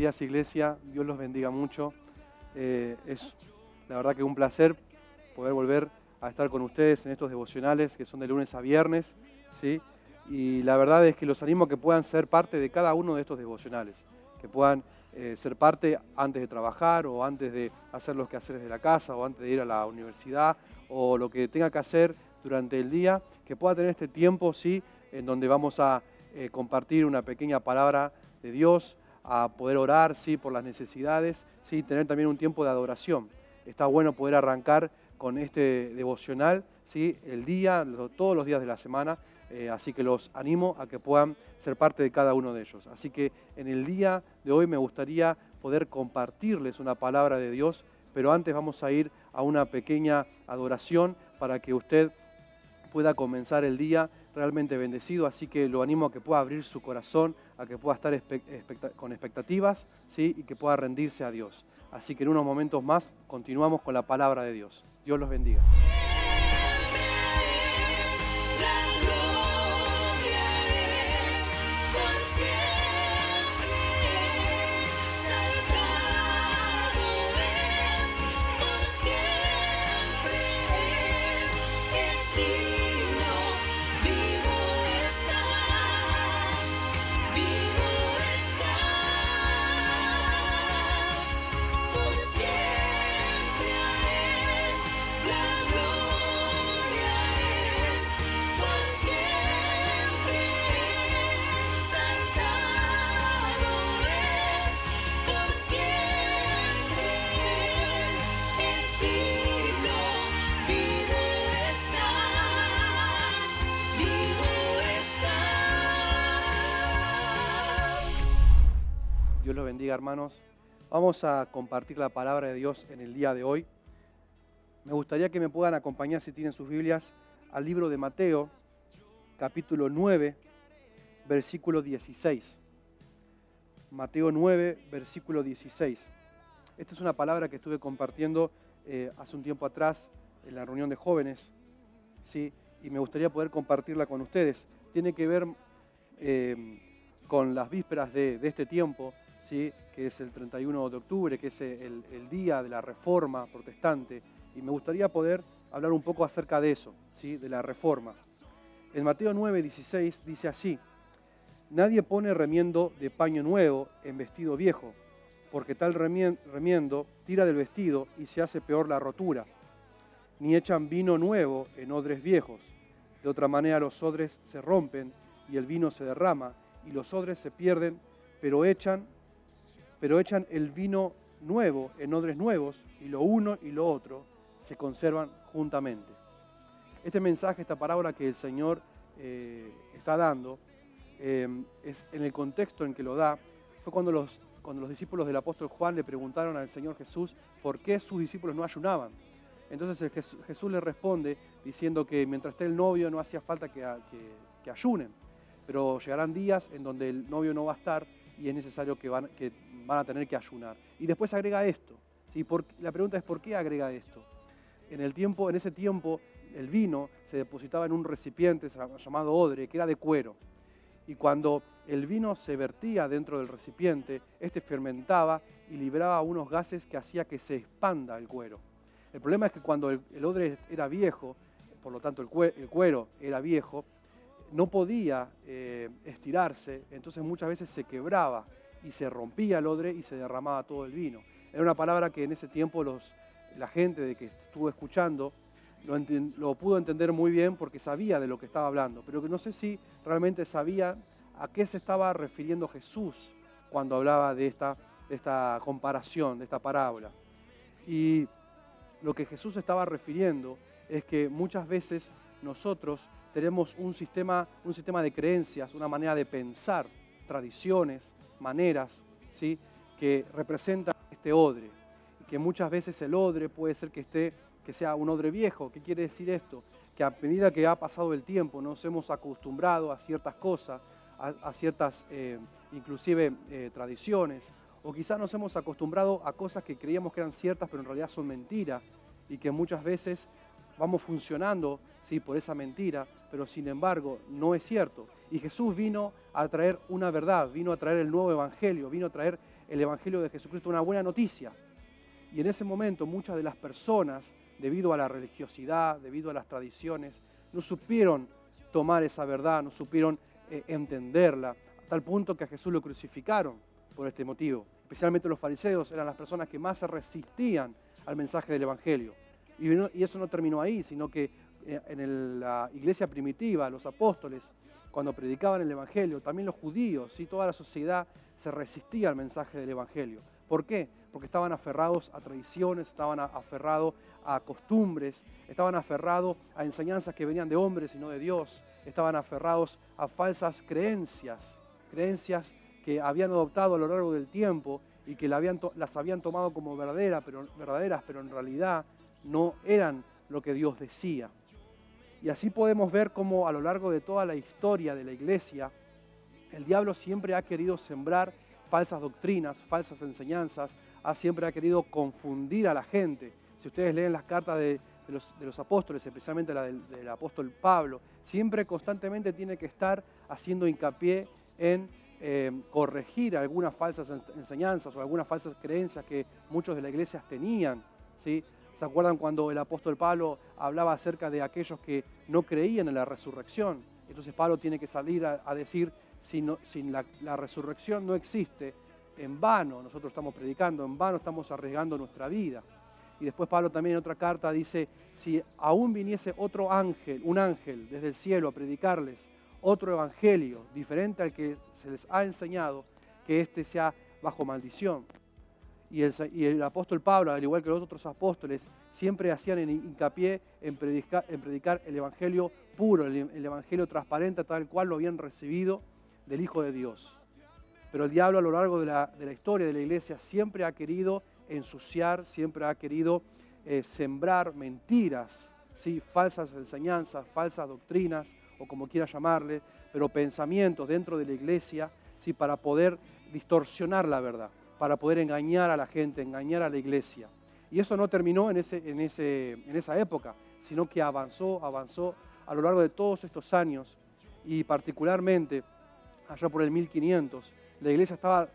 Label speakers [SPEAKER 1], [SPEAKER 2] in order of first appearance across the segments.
[SPEAKER 1] días, iglesia. Dios los bendiga mucho. Es la verdad que un placer poder volver a estar con ustedes en estos devocionales que son de lunes a viernes, ¿sí? Y la verdad es que los animo a que puedan ser parte de cada uno de estos devocionales, que puedan ser parte antes de trabajar o antes de hacer los quehaceres de la casa o antes de ir a la universidad o lo que tenga que hacer durante el día, que pueda tener este tiempo, ¿sí?, en donde vamos a compartir una pequeña palabra de Dios, a poder orar, ¿sí?, por las necesidades, ¿sí?, tener también un tiempo de adoración. Está bueno poder arrancar con este devocional, ¿sí?, el día, todos los días de la semana, así que los animo a que puedan ser parte de cada uno de ellos. Así que en el día de hoy me gustaría poder compartirles una palabra de Dios, pero antes vamos a ir a una pequeña adoración para que usted pueda comenzar el día realmente bendecido, así que lo animo a que pueda abrir su corazón, a que pueda estar con expectativas, ¿sí?, y que pueda rendirse a Dios. Así que en unos momentos más continuamos con la palabra de Dios. Dios los bendiga. Dios los bendiga, hermanos. Vamos a compartir la palabra de Dios en el día de hoy. Me gustaría que me puedan acompañar, si tienen sus Biblias, al libro de Mateo, capítulo 9, versículo 16. Mateo 9, versículo 16. Esta es una palabra que estuve compartiendo hace un tiempo atrás en la reunión de jóvenes, ¿sí?, y me gustaría poder compartirla con ustedes. Tiene que ver con las vísperas de este tiempo, ¿sí?, que es el 31 de octubre, que es el día de la Reforma protestante, y me gustaría poder hablar un poco acerca de eso, ¿sí?, de la Reforma. En Mateo 9:16 dice así: nadie pone remiendo de paño nuevo en vestido viejo, porque tal remiendo tira del vestido y se hace peor la rotura. Ni echan vino nuevo en odres viejos, de otra manera los odres se rompen y el vino se derrama y los odres se pierden, pero echan el vino nuevo en odres nuevos, y lo uno y lo otro se conservan juntamente. Este mensaje, esta parábola que el Señor está dando, es en el contexto en que lo da, fue cuando los discípulos del apóstol Juan le preguntaron al Señor Jesús por qué sus discípulos no ayunaban. Entonces Jesús le responde diciendo que mientras esté el novio no hacía falta que ayunen, pero llegarán días en donde el novio no va a estar y es necesario que van a tener que ayunar. Y después agrega esto, ¿sí? La pregunta es: ¿por qué agrega esto? En ese tiempo el vino se depositaba en un recipiente llamado odre, que era de cuero. Y cuando el vino se vertía dentro del recipiente, este fermentaba y liberaba unos gases que hacía que se expanda el cuero. El problema es que cuando el odre era viejo, por lo tanto el cuero era viejo, no podía estirarse, entonces muchas veces se quebraba y se rompía el odre y se derramaba todo el vino. Era una palabra que en ese tiempo la gente de que estuvo escuchando lo pudo entender muy bien porque sabía de lo que estaba hablando, pero que no sé si realmente sabía a qué se estaba refiriendo Jesús cuando hablaba de esta comparación, de esta parábola. Y lo que Jesús estaba refiriendo es que muchas veces nosotros tenemos un sistema de creencias, una manera de pensar, tradiciones, maneras, ¿sí?, que representan este odre. Y que muchas veces el odre puede ser que sea un odre viejo. ¿Qué quiere decir esto? Que a medida que ha pasado el tiempo nos hemos acostumbrado a ciertas cosas, a ciertas inclusive tradiciones, o quizás nos hemos acostumbrado a cosas que creíamos que eran ciertas pero en realidad son mentiras, y que muchas veces vamos funcionando, ¿sí?, por esa mentira, pero sin embargo no es cierto. Y Jesús vino a traer una verdad, vino a traer el nuevo evangelio, vino a traer el Evangelio de Jesucristo una buena noticia. Y en ese momento muchas de las personas, debido a la religiosidad, debido a las tradiciones, no supieron tomar esa verdad, no supieron entenderla, a tal punto que a Jesús lo crucificaron por este motivo. Especialmente los fariseos eran las personas que más se resistían al mensaje del Evangelio. Y eso no terminó ahí, sino que en la iglesia primitiva, los apóstoles, cuando predicaban el Evangelio, también los judíos, ¿sí? Toda la sociedad se resistía al mensaje del Evangelio. ¿Por qué? Porque estaban aferrados a tradiciones, estaban aferrados a costumbres, estaban aferrados a enseñanzas que venían de hombres y no de Dios, estaban aferrados a falsas creencias que habían adoptado a lo largo del tiempo y que las habían tomado como verdaderas, pero en realidad no eran lo que Dios decía. Y así podemos ver cómo a lo largo de toda la historia de la iglesia, el diablo siempre ha querido sembrar falsas doctrinas, falsas enseñanzas, siempre ha querido confundir a la gente. Si ustedes leen las cartas de los apóstoles, especialmente la del apóstol Pablo, siempre constantemente tiene que estar haciendo hincapié en corregir algunas falsas enseñanzas o algunas falsas creencias que muchos de la iglesia tenían, ¿sí? ¿Se acuerdan cuando el apóstol Pablo hablaba acerca de aquellos que no creían en la resurrección? Entonces Pablo tiene que salir a decir, sin la resurrección no existe, en vano nosotros estamos predicando, en vano estamos arriesgando nuestra vida. Y después Pablo también en otra carta dice, si aún viniese otro ángel, un ángel desde el cielo a predicarles otro evangelio diferente al que se les ha enseñado, que éste sea bajo maldición. Y el apóstol Pablo, al igual que los otros apóstoles, siempre hacían hincapié en predicar el evangelio puro, el evangelio transparente, tal cual lo habían recibido del Hijo de Dios. Pero el diablo a lo largo de la historia de la iglesia siempre ha querido ensuciar, siempre ha querido sembrar mentiras, ¿sí? Falsas enseñanzas, falsas doctrinas, o como quiera llamarle, pero pensamientos dentro de la iglesia, ¿sí? Para poder distorsionar la verdad, para poder engañar a la gente, engañar a la iglesia. Y eso no terminó en esa época, sino que avanzó a lo largo de todos estos años, y particularmente allá por el 1500, la iglesia estaba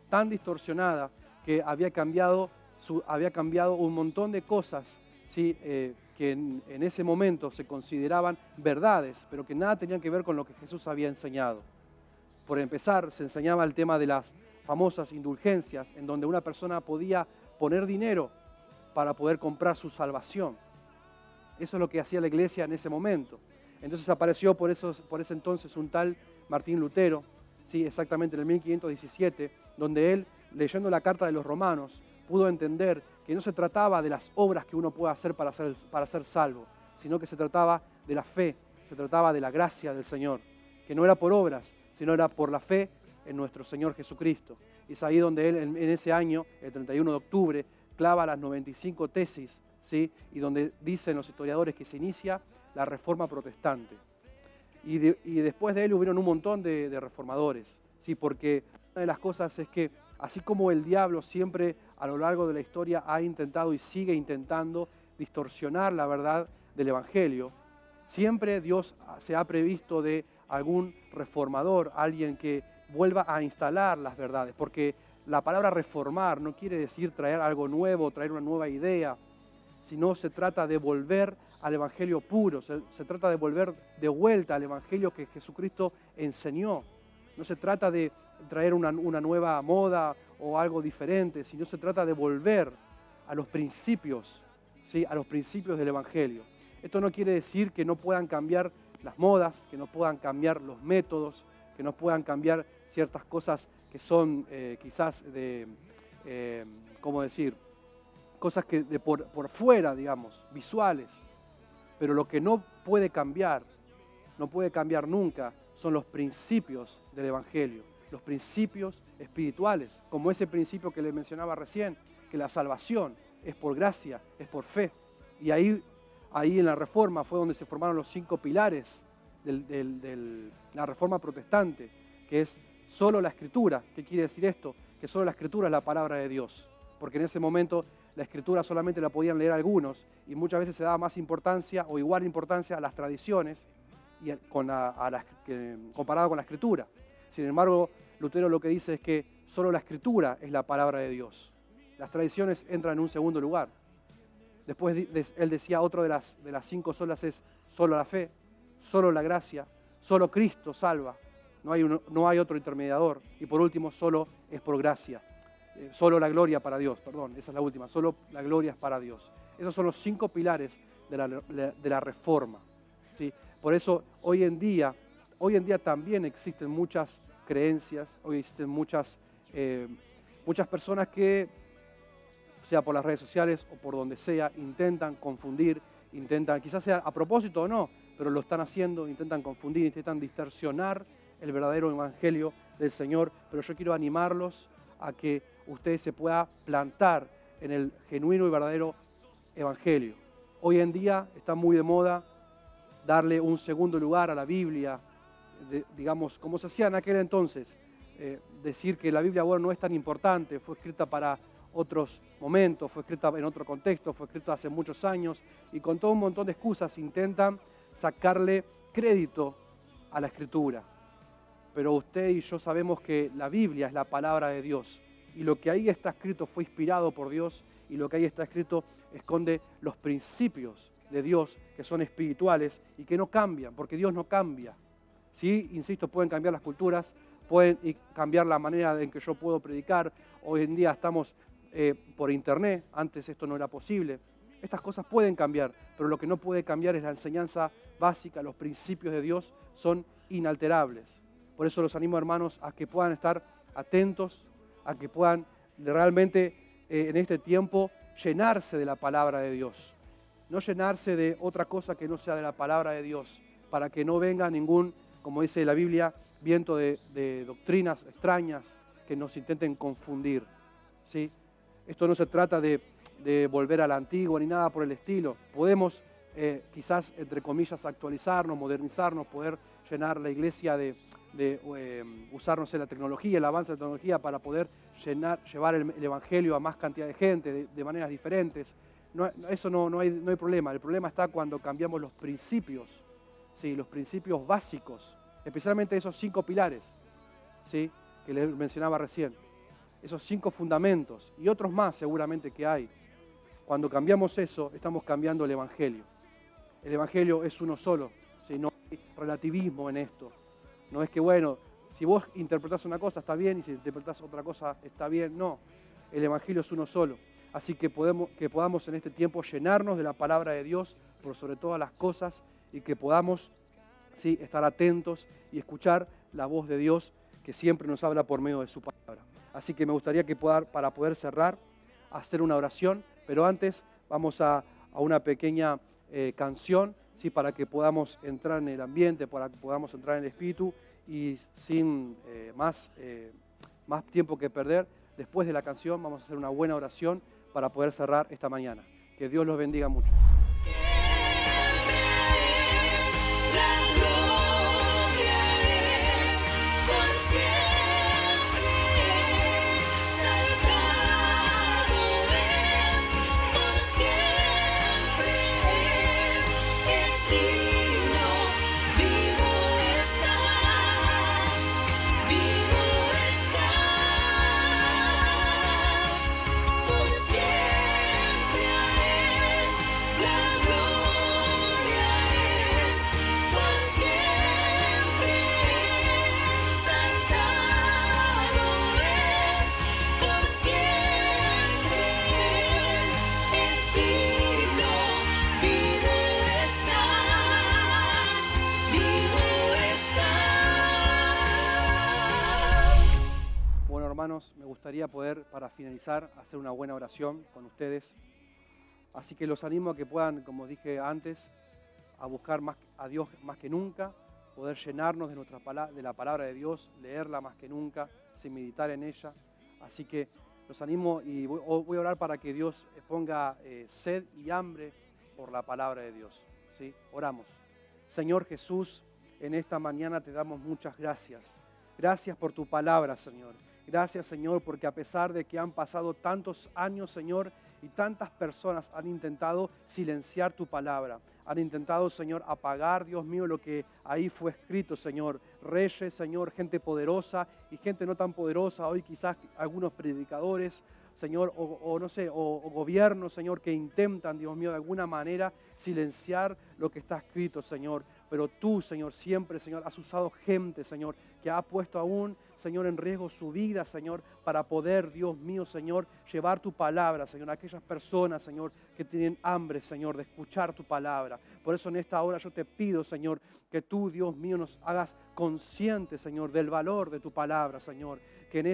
[SPEAKER 1] tan distorsionada que había cambiado un montón de cosas, ¿sí? Que en ese momento se consideraban verdades, pero que nada tenían que ver con lo que Jesús había enseñado. Por empezar, se enseñaba el tema de las famosas indulgencias, en donde una persona podía poner dinero para poder comprar su salvación. Eso es lo que hacía la iglesia en ese momento. Entonces apareció por ese entonces un tal Martín Lutero, sí, exactamente en el 1517, donde él, leyendo la carta de los romanos, pudo entender que no se trataba de las obras que uno pueda hacer para ser salvo, sino que se trataba de la fe, se trataba de la gracia del Señor, que no era por obras, sino era por la fe en nuestro Señor Jesucristo. Y es ahí donde él, en ese año, el 31 de octubre, clava las 95 tesis, ¿sí? Y donde dicen los historiadores que se inicia la Reforma Protestante. Y después de él hubieron un montón de reformadores, ¿sí? Porque una de las cosas es que, así como el diablo siempre a lo largo de la historia ha intentado y sigue intentando distorsionar la verdad del Evangelio, siempre Dios se ha previsto de algún reformador, alguien que vuelva a instalar las verdades, porque la palabra reformar no quiere decir traer algo nuevo, traer una nueva idea, sino se trata de volver al Evangelio puro, se trata de volver de vuelta al Evangelio que Jesucristo enseñó. No se trata de traer una nueva moda o algo diferente, sino se trata de volver a los principios, ¿sí? A los principios del Evangelio. Esto no quiere decir que no puedan cambiar las modas, que no puedan cambiar los métodos, que no puedan cambiar ciertas cosas que son quizás ¿cómo decir? Cosas que por fuera, digamos, visuales. Pero lo que no puede cambiar nunca, son los principios del Evangelio, los principios espirituales, como ese principio que les mencionaba recién, que la salvación es por gracia, es por fe. Y ahí en la Reforma fue donde se formaron los 5 pilares de la Reforma Protestante, que es solo la Escritura. ¿Qué quiere decir esto? Que solo la Escritura es la palabra de Dios, porque en ese momento la Escritura solamente la podían leer algunos y muchas veces se daba más importancia o igual importancia a las tradiciones comparado con la Escritura. Sin embargo, Lutero lo que dice es que Solo la Escritura es la palabra de Dios. Las tradiciones entran en un segundo lugar. Después él decía, otro de las 5 solas es solo la fe, solo la gracia, solo Cristo salva. No hay otro intermediador. Y por último, solo es por gracia. Solo la gloria para Dios, perdón, esa es la última. Solo la gloria es para Dios. Esos son los 5 pilares de la reforma, ¿sí? Por eso hoy en día también existen muchas creencias, hoy existen muchas personas que, sea por las redes sociales o por donde sea, intentan confundir, quizás sea a propósito o no, pero lo están haciendo, intentan confundir, intentan distorsionar el verdadero evangelio del Señor. Pero yo quiero animarlos a que ustedes se puedan plantar en el genuino y verdadero evangelio. Hoy en día está muy de moda darle un segundo lugar a la Biblia, digamos, como se hacía en aquel entonces, decir que la Biblia, bueno, no es tan importante, fue escrita para otros momentos, fue escrita en otro contexto, fue escrita hace muchos años, y con todo un montón de excusas intentan sacarle crédito a la Escritura. Pero usted y yo sabemos que la Biblia es la palabra de Dios, y lo que ahí está escrito fue inspirado por Dios, y lo que ahí está escrito esconde los principios de Dios que son espirituales y que no cambian, porque Dios no cambia. Sí, insisto, pueden cambiar las culturas, pueden cambiar la manera en que yo puedo predicar. Hoy en día estamos por internet, antes esto no era posible. Estas cosas pueden cambiar, pero lo que no puede cambiar es la enseñanza básica, los principios de Dios son inalterables. Por eso los animo, hermanos, a que puedan estar atentos, a que puedan realmente en este tiempo llenarse de la palabra de Dios. No llenarse de otra cosa que no sea de la palabra de Dios, para que no venga ningún, como dice la Biblia, viento de doctrinas extrañas que nos intenten confundir, ¿sí? Esto no se trata de volver a la antigua ni nada por el estilo. Podemos quizás, entre comillas, actualizarnos, modernizarnos, poder llenar la iglesia de usar, no sé, la tecnología, el avance de la tecnología para poder llevar el evangelio a más cantidad de gente de maneras diferentes. Eso no hay problema. El problema está cuando cambiamos los principios, ¿sí? Los principios básicos, especialmente esos 5 pilares, ¿sí? Que les mencionaba recién. Esos 5 fundamentos y otros más seguramente que hay. Cuando cambiamos eso, estamos cambiando el evangelio. El evangelio es uno solo, ¿sí? No hay relativismo en esto. No es que, bueno, si vos interpretás una cosa está bien y si interpretás otra cosa está bien. No, el evangelio es uno solo. Así que podamos en este tiempo llenarnos de la palabra de Dios por sobre todas las cosas y que podamos, sí, estar atentos y escuchar la voz de Dios que siempre nos habla por medio de su palabra. Así que me gustaría que para poder cerrar, hacer una oración, pero antes vamos a una pequeña canción, ¿sí? Para que podamos entrar en el ambiente, para que podamos entrar en el espíritu y sin más tiempo que perder, después de la canción vamos a hacer una buena oración para poder cerrar esta mañana. Que Dios los bendiga mucho. Hermanos, me gustaría poder, para finalizar, hacer una buena oración con ustedes. Así que los animo a que puedan, como dije antes, a buscar más a Dios más que nunca, poder llenarnos de la palabra de Dios, leerla más que nunca, sin meditar en ella. Así que los animo y voy a orar para que Dios ponga sed y hambre por la palabra de Dios, ¿sí? Oramos. Señor Jesús, en esta mañana te damos muchas gracias. Gracias por tu palabra, Señor. Gracias, Señor, porque a pesar de que han pasado tantos años, Señor, Y tantas personas han intentado silenciar tu palabra. Han intentado, Señor, apagar, Dios mío, lo que ahí fue escrito, Señor. Reyes, Señor, gente poderosa y gente no tan poderosa. Hoy quizás algunos predicadores, Señor, o no sé, o gobiernos, Señor, que intentan, Dios mío, de alguna manera silenciar lo que está escrito, Señor. Pero tú, Señor, siempre, Señor, has usado gente, Señor, que ha puesto aún, Señor, en riesgo su vida, Señor, para poder, Dios mío, Señor, llevar tu palabra, Señor, a aquellas personas, Señor, que tienen hambre, Señor, de escuchar tu palabra. Por eso en esta hora yo te pido, Señor, que tú, Dios mío, nos hagas conscientes, Señor, del valor de tu palabra, Señor. Que en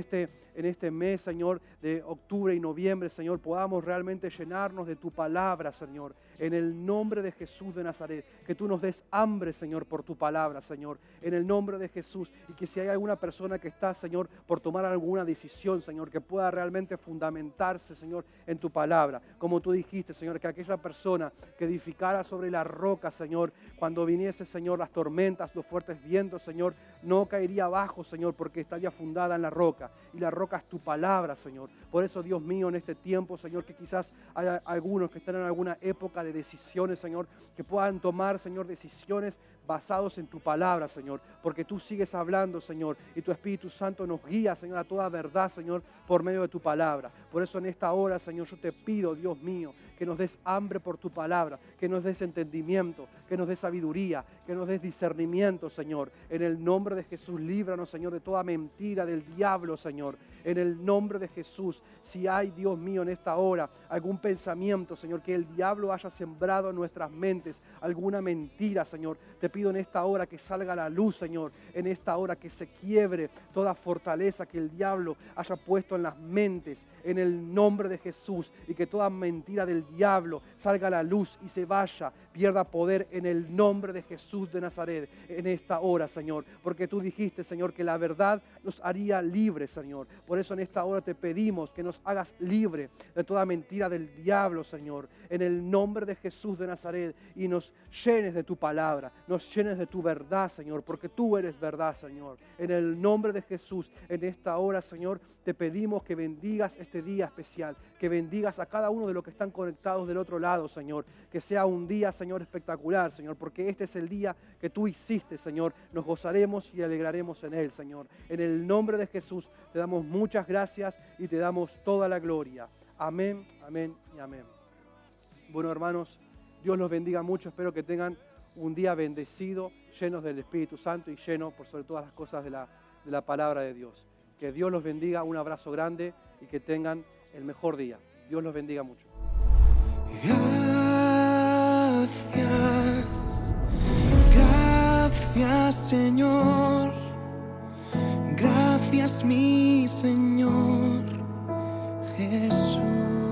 [SPEAKER 1] este mes, Señor, de octubre y noviembre, Señor, podamos realmente llenarnos de tu palabra, Señor. En el nombre de Jesús de Nazaret, que tú nos des hambre, Señor, por tu palabra, Señor. En el nombre de Jesús. Y que si hay alguna persona que está, Señor, por tomar alguna decisión, Señor, que pueda realmente fundamentarse, Señor, en tu palabra. Como tú dijiste, Señor, que aquella persona que edificara sobre la roca, Señor, cuando viniese, Señor, las tormentas, los fuertes vientos, Señor, no caería abajo, Señor, porque estaría fundada en la roca. Y la roca es tu palabra, Señor. Por eso, Dios mío, en este tiempo, Señor, que quizás haya algunos que están en alguna época de decisiones, Señor, que puedan tomar, Señor, decisiones basados en tu palabra, Señor, porque tú sigues hablando, Señor, y tu Espíritu Santo nos guía, Señor, a toda verdad, Señor, por medio de tu palabra. Por eso en esta hora, Señor, yo te pido, Dios mío, que nos des hambre por tu palabra, que nos des entendimiento, que nos des sabiduría, que nos des discernimiento, Señor. En el nombre de Jesús, líbranos, Señor, de toda mentira del diablo, Señor. En el nombre de Jesús, si hay, Dios mío, en esta hora algún pensamiento, Señor, que el diablo haya sembrado en nuestras mentes, alguna mentira, Señor, te pido en esta hora que salga a la luz, Señor, en esta hora que se quiebre toda fortaleza que el diablo haya puesto en las mentes, en el nombre de Jesús, y que toda mentira del diablo salga a la luz y se vaya, pierda poder en el nombre de Jesús de Nazaret, en esta hora, Señor, porque tú dijiste, Señor, que la verdad nos haría libres, Señor. Por eso en esta hora te pedimos que nos hagas libre de toda mentira del diablo, Señor, en el nombre de Jesús de Nazaret, y nos llenes de tu palabra, nos llenes de tu verdad, Señor, porque tú eres verdad, Señor. En el nombre de Jesús, en esta hora, Señor, te pedimos que bendigas este día especial, que bendigas a cada uno de los que están conectados del otro lado, Señor, que sea un día, Señor, espectacular, Señor, porque este es el día que tú hiciste, Señor. Nos gozaremos y alegraremos en él, Señor. En el nombre de Jesús te damos muchas gracias y te damos toda la gloria. Amén, amén y amén. Bueno, hermanos, Dios los bendiga mucho. Espero que tengan un día bendecido, llenos del Espíritu Santo y llenos por sobre todas las cosas de la palabra de Dios. Que Dios los bendiga, un abrazo grande y que tengan el mejor día. Dios los bendiga mucho.
[SPEAKER 2] Gracias Señor, gracias mi Señor Jesús.